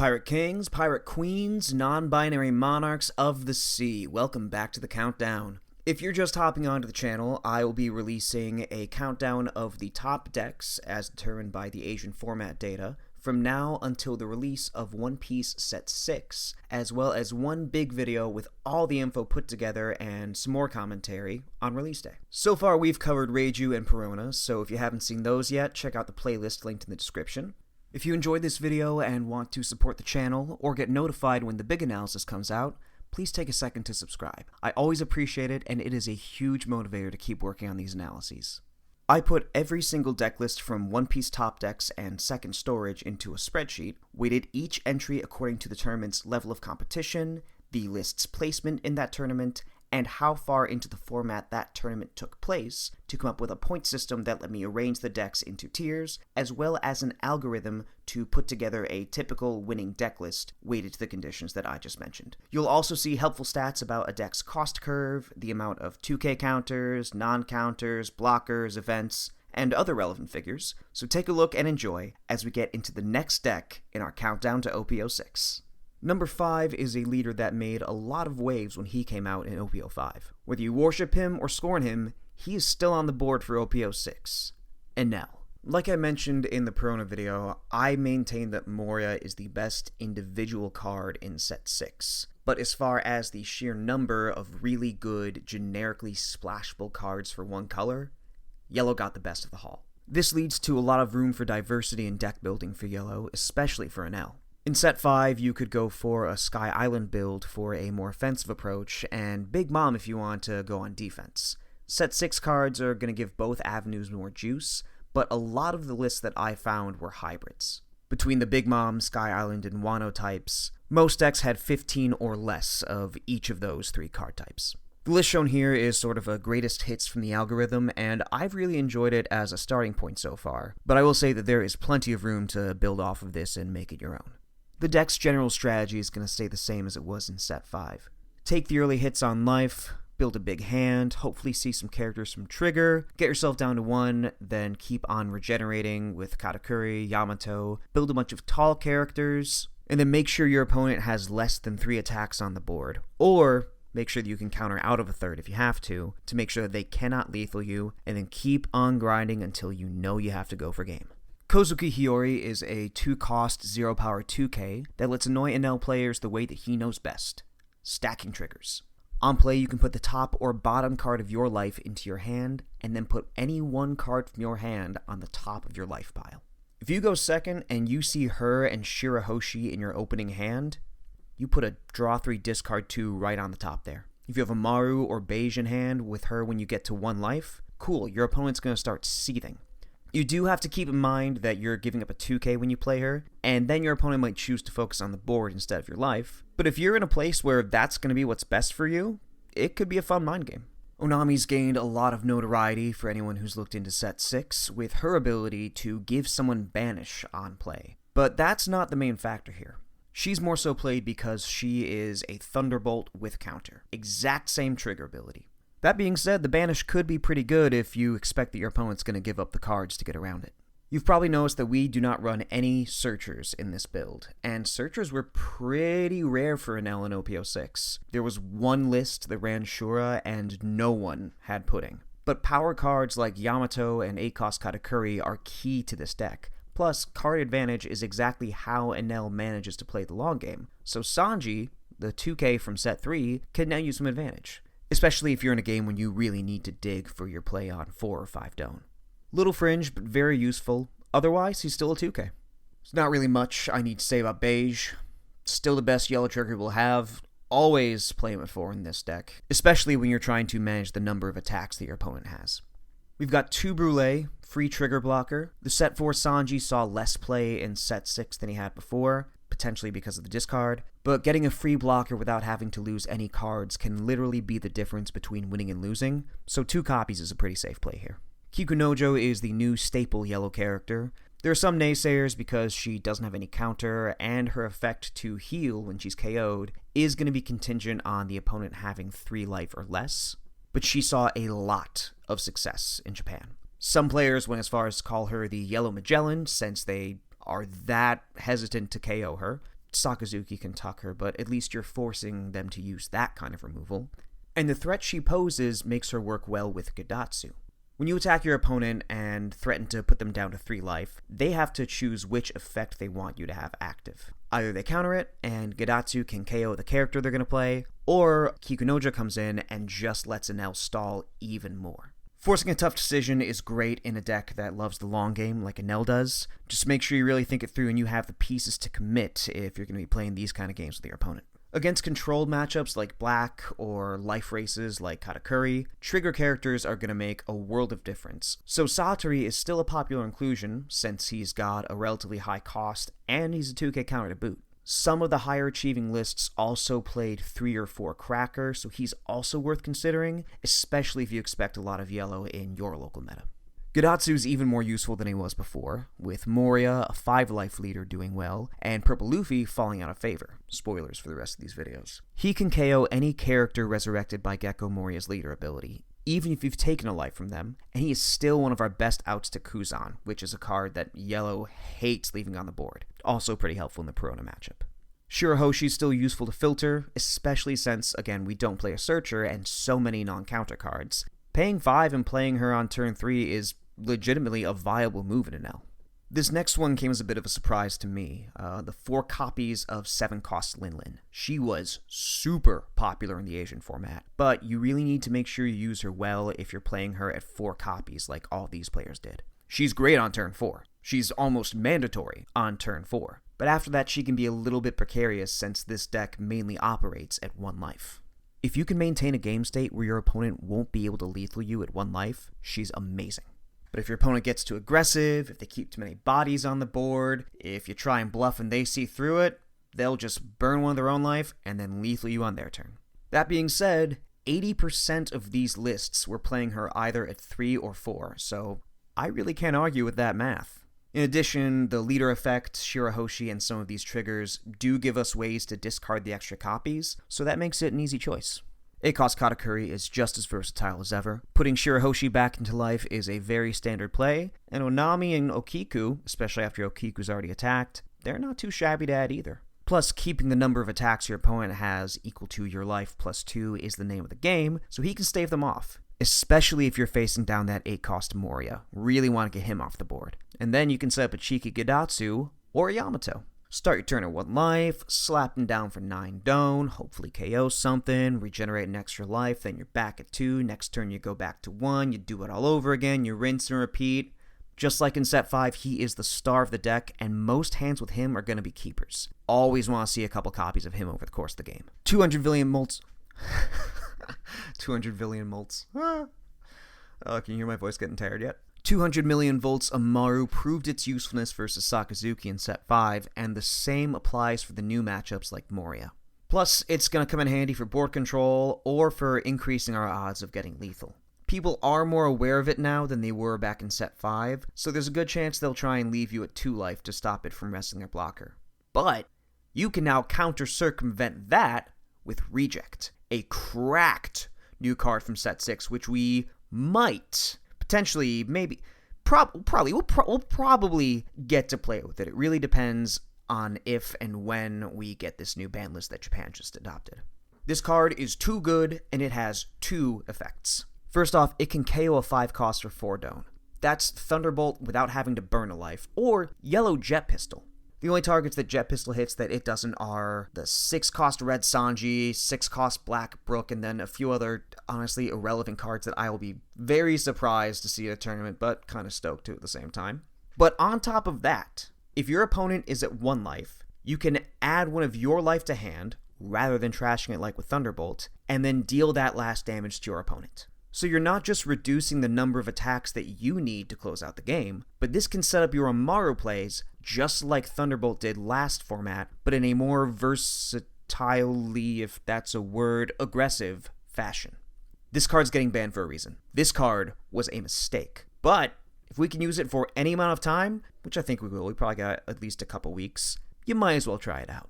Pirate Kings, Pirate Queens, non-binary monarchs of the sea, welcome back to the countdown. If you're just hopping onto the channel, I will be releasing a countdown of the top decks as determined by the Asian format data from now until the release of One Piece Set 6, as well as one big video with all the info put together and some more commentary on release day. So far we've covered Reiju and Perona, so if you haven't seen those yet, check out the playlist linked in the description. If you enjoyed this video and want to support the channel or get notified when the big analysis comes out, please take a second to subscribe. I always appreciate it, and it is a huge motivator to keep working on these analyses. I put every single deck list from One Piece top decks and second storage into a spreadsheet, weighted each entry according to the tournament's level of competition, the list's placement in that tournament, and how far into the format that tournament took place to come up with a point system that let me arrange the decks into tiers, as well as an algorithm to put together a typical winning deck list weighted to the conditions that I just mentioned. You'll also see helpful stats about a deck's cost curve, the amount of 2K counters, non-counters, blockers, events, and other relevant figures, so take a look and enjoy as we get into the next deck in our countdown to OP06. Number 5 is a leader that made a lot of waves when he came out in OP05. Whether you worship him or scorn him, he is still on the board for OP06. ENEL. Like I mentioned in the Perona video, I maintain that Moria is the best individual card in Set 6. But as far as the sheer number of really good, generically splashable cards for one color, Yellow got the best of the haul. This leads to a lot of room for diversity in deck building for Yellow, especially for ENEL. In Set 5, you could go for a Sky Island build for a more offensive approach, and Big Mom if you want to go on defense. Set 6 cards are going to give both avenues more juice, but a lot of the lists that I found were hybrids. Between the Big Mom, Sky Island, and Wano types, most decks had 15 or less of each of those 3 card types. The list shown here is sort of a greatest hits from the algorithm, and I've really enjoyed it as a starting point so far, but I will say that there is plenty of room to build off of this and make it your own. The deck's general strategy is going to stay the same as it was in Set 5. Take the early hits on life, build a big hand, hopefully see some characters from Trigger, get yourself down to 1, then keep on regenerating with Katakuri, Yamato, build a bunch of tall characters, and then make sure your opponent has less than 3 attacks on the board, or make sure that you can counter out of a third if you have to make sure that they cannot lethal you, and then keep on grinding until you know you have to go for game. Kozuki Hiyori is a 2-cost, 0-power 2K that lets annoy ENEL players the way that he knows best, stacking triggers. On play, you can put the top or bottom card of your life into your hand, and then put any one card from your hand on the top of your life pile. If you go second and you see her and Shirahoshi in your opening hand, you put a draw 3 discard 2 right on the top there. If you have a Maru or Beige in hand with her when you get to 1 life, cool, your opponent's going to start seething. You do have to keep in mind that you're giving up a 2K when you play her, and then your opponent might choose to focus on the board instead of your life. But if you're in a place where that's going to be what's best for you, it could be a fun mind game. Onami's gained a lot of notoriety for anyone who's looked into Set 6, with her ability to give someone banish on play. But that's not the main factor here. She's more so played because she is a Thunderbolt with counter. Exact same trigger ability. That being said, the banish could be pretty good if you expect that your opponent's going to give up the cards to get around it. You've probably noticed that we do not run any searchers in this build, and searchers were pretty rare for ENEL in OP06. There was one list that ran Shura, and no one had Pudding. But power cards like Yamato and 8-cost Katakuri are key to this deck. Plus, card advantage is exactly how ENEL manages to play the long game, so Sanji, the 2K from Set 3, can now use some advantage. Especially if you're in a game when you really need to dig for your play on 4 or 5 Doan. Little fringe, but very useful. Otherwise, he's still a 2K. There's not really much I need to say about Beige. Still the best yellow trigger we'll have. Always play him at 4 in this deck, especially when you're trying to manage the number of attacks that your opponent has. We've got 2 Brûlé, free trigger blocker. The Set 4 Sanji saw less play in Set 6 than he had before, potentially because of the discard, but getting a free blocker without having to lose any cards can literally be the difference between winning and losing, so 2 copies is a pretty safe play here. Kikunojo is the new staple yellow character. There are some naysayers because she doesn't have any counter, and her effect to heal when she's KO'd is going to be contingent on the opponent having 3 life or less, but she saw a lot of success in Japan. Some players went as far as to call her the Yellow Magellan, since they are that hesitant to KO her. Sakazuki can tuck her, but at least you're forcing them to use that kind of removal. And the threat she poses makes her work well with Gidatsu. When you attack your opponent and threaten to put them down to 3 life, they have to choose which effect they want you to have active. Either they counter it, and Gidatsu can KO the character they're going to play, or Kikunoja comes in and just lets ENEL stall even more. Forcing a tough decision is great in a deck that loves the long game like ENEL does. Just make sure you really think it through and you have the pieces to commit if you're going to be playing these kind of games with your opponent. Against controlled matchups like Black or life races like Katakuri, trigger characters are going to make a world of difference. So Satori is still a popular inclusion since he's got a relatively high cost and he's a 2k counter to boot. Some of the higher achieving lists also played 3 or 4 Cracker, so he's also worth considering, especially if you expect a lot of yellow in your local meta. Gidatsu's even more useful than he was before, with Moria, a 5-life leader, doing well, and Purple Luffy falling out of favor. Spoilers for the rest of these videos. He can KO any character resurrected by Gecko Moria's leader ability, even if you've taken a life from them, and he is still one of our best outs to Kuzan, which is a card that yellow hates leaving on the board. Also pretty helpful in the Perona matchup. Shirahoshi's still useful to filter, especially since, again, we don't play a Searcher and so many non-counter cards. Paying 5 and playing her on turn 3 is legitimately a viable move in ENEL. This next one came as a bit of a surprise to me. The 4 copies of 7-cost Linlin. She was super popular in the Asian format, but you really need to make sure you use her well if you're playing her at 4 copies like all these players did. She's great on turn 4. She's almost mandatory on turn 4. But after that she can be a little bit precarious since this deck mainly operates at 1 life. If you can maintain a game state where your opponent won't be able to lethal you at 1 life, she's amazing. But if your opponent gets too aggressive, if they keep too many bodies on the board, if you try and bluff and they see through it, they'll just burn one of their own life and then lethal you on their turn. That being said, 80% of these lists were playing her either at 3 or 4, so I really can't argue with that math. In addition, the leader effect, Shirahoshi, and some of these triggers do give us ways to discard the extra copies, so that makes it an easy choice. 8-cost Katakuri is just as versatile as ever. Putting Shirahoshi back into life is a very standard play, and Onami and Okiku, especially after Okiku's already attacked, they're not too shabby to add either. Plus, keeping the number of attacks your opponent has equal to your life plus 2 is the name of the game, so he can stave them off. Especially if you're facing down that 8-cost Moria. Really want to get him off the board. And then you can set up a cheeky Gidatsu or Yamato. Start your turn at 1 life, slap him down for 9 Don, hopefully KO something, regenerate an extra life, then you're back at 2, next turn you go back to 1, you do it all over again, you rinse and repeat. Just like in set 5, he is the star of the deck, and most hands with him are going to be keepers. Always want to see a couple copies of him over the course of the game. 200 Villian Molts. 200 Villian Molts. Can you hear my voice getting tired yet? 200 million volts Amaru proved its usefulness versus Sakazuki in set 5, and the same applies for the new matchups like Moria. Plus, it's going to come in handy for board control or for increasing our odds of getting lethal. People are more aware of it now than they were back in set 5, so there's a good chance they'll try and leave you at 2 life to stop it from wrestling their blocker. But you can now counter-circumvent that with Reject, a cracked new card from set 6, which we might, potentially, maybe, we'll probably get to play with it. It really depends on if and when we get this new ban list that Japan just adopted. This card is too good, and it has 2 effects. First off, it can KO a 5-cost for 4 Don. That's Thunderbolt without having to burn a life, or Yellow Jet Pistol. The only targets that Jet Pistol hits that it doesn't are the 6-cost Red Sanji, 6-cost Black Brook, and then a few other, honestly, irrelevant cards that I will be very surprised to see at a tournament, but kind of stoked to at the same time. But on top of that, if your opponent is at 1 life, you can add one of your life to hand, rather than trashing it like with Thunderbolt, and then deal that last damage to your opponent. So you're not just reducing the number of attacks that you need to close out the game, but this can set up your Amaru plays just like Thunderbolt did last format, but in a more versatilely, if that's a word, aggressive fashion. This card's getting banned for a reason. This card was a mistake. But if we can use it for any amount of time, which I think we will, we probably got at least a couple weeks, you might as well try it out.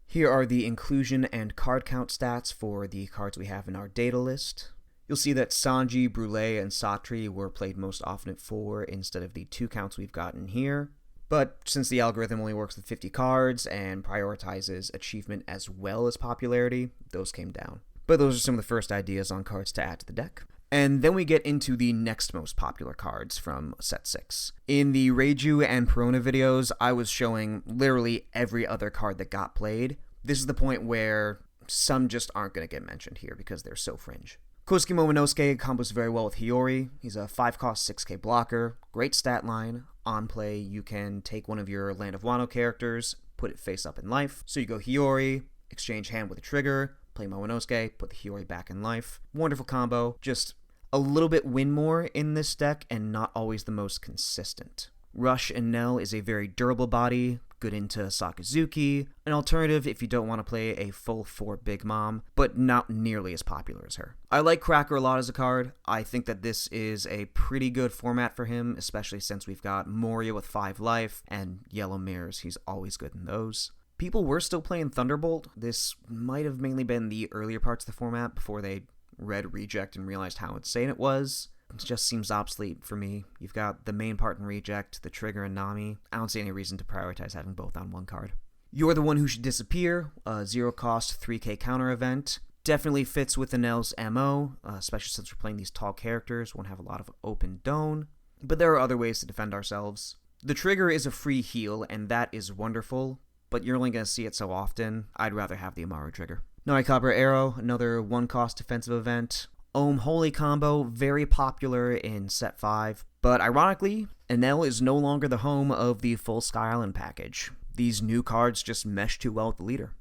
Here are the inclusion and card count stats for the cards we have in our data list. You'll see that Sanji, Brûlé, and Satri were played most often at 4 instead of the 2 counts we've gotten here. But since the algorithm only works with 50 cards and prioritizes achievement as well as popularity, those came down. But those are some of the first ideas on cards to add to the deck. And then we get into the next most popular cards from Set 6. In the Reiju and Perona videos, I was showing literally every other card that got played. This is the point where some just aren't going to get mentioned here because they're so fringe. Kosuke Momonosuke combos very well with Hiyori. He's a 5-cost 6k blocker, great stat line. On play, you can take one of your Land of Wano characters, put it face up in life. So you go Hiyori, exchange hand with a trigger, play Momonosuke, put the Hiyori back in life. Wonderful combo, just a little bit win more in this deck and not always the most consistent. Rush ENEL is a very durable body, good into Sakazuki, an alternative if you don't want to play a full 4 Big Mom, but not nearly as popular as her. I like Cracker a lot as a card. I think that this is a pretty good format for him, especially since we've got Moria with 5 life and Yellow Mirrors. He's always good in those. People were still playing Thunderbolt. This might have mainly been the earlier parts of the format before they read Reject and realized how insane it was. It just seems obsolete for me. You've got the main part in Reject, the trigger and Nami. I don't see any reason to prioritize having both on one card. You're the One Who Should Disappear, a 0-cost 3k counter event. Definitely fits with ENEL's MO, especially since we're playing these tall characters. Won't have a lot of open dome. But there are other ways to defend ourselves. The trigger is a free heal, and that is wonderful, but you're only going to see it so often. I'd rather have the Amaru trigger. Noikabra Arrow, another 1-cost defensive event. Ohm Holy combo, very popular in Set 5, but ironically, ENEL is no longer the home of the full Sky Island package. These new cards just mesh too well with the leader.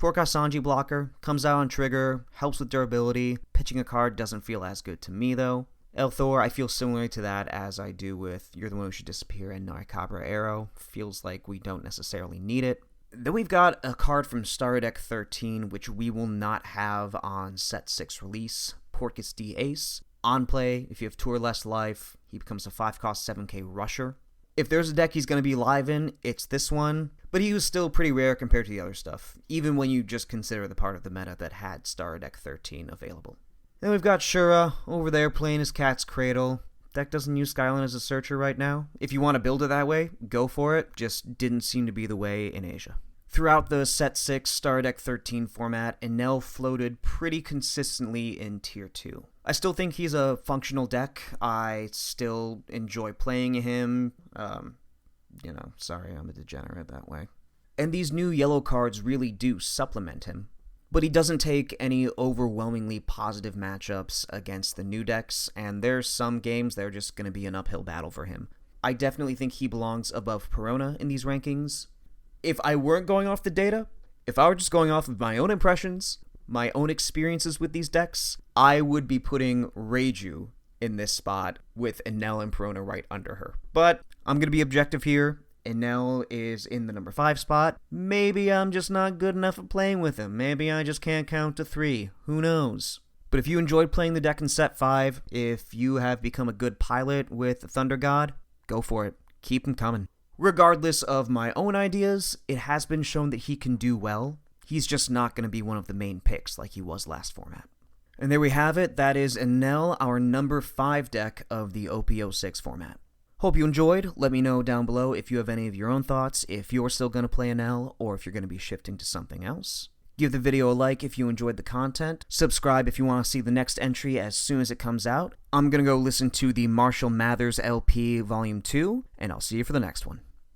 4-cost Sanji blocker, comes out on trigger, helps with durability. Pitching a card doesn't feel as good to me though. Elthor, I feel similarly to that as I do with You're the One Who Should Disappear and Noikabra Arrow. Feels like we don't necessarily need it. Then we've got a card from Star Deck 13, which we will not have on Set 6 release. Porcus D Ace. On play, if you have 2 or less life, he becomes a 5-cost 7k rusher. If there's a deck he's going to be live in, it's this one, but he was still pretty rare compared to the other stuff, even when you just consider the part of the meta that had Star Deck 13 available. Then we've got Shura over there playing his Cat's Cradle. Deck doesn't use Skyline as a searcher right now. If you want to build it that way, go for it, just didn't seem to be the way in Asia. Throughout the Set 6 Star Deck 13 format, ENEL floated pretty consistently in Tier 2. I still think he's a functional deck. I still enjoy playing him. Sorry, I'm a degenerate that way. And these new yellow cards really do supplement him. But he doesn't take any overwhelmingly positive matchups against the new decks, and there's some games that are just going to be an uphill battle for him. I definitely think he belongs above Perona in these rankings. If I weren't going off the data, if I were just going off of my own impressions, my own experiences with these decks, I would be putting Reiju in this spot with ENEL and Perona right under her. But I'm going to be objective here. ENEL is in the number 5 spot. Maybe I'm just not good enough at playing with him. Maybe I just can't count to 3. Who knows? But if you enjoyed playing the deck in Set 5, if you have become a good pilot with Thunder God, go for it. Keep them coming. Regardless of my own ideas, it has been shown that he can do well. He's just not going to be one of the main picks like he was last format. And there we have it. That is ENEL, our number 5 deck of the OP06 format. Hope you enjoyed. Let me know down below if you have any of your own thoughts, if you're still going to play ENEL, or if you're going to be shifting to something else. Give the video a like if you enjoyed the content. Subscribe if you want to see the next entry as soon as it comes out. I'm going to go listen to the Marshall Mathers LP Volume 2, and I'll see you for the next one.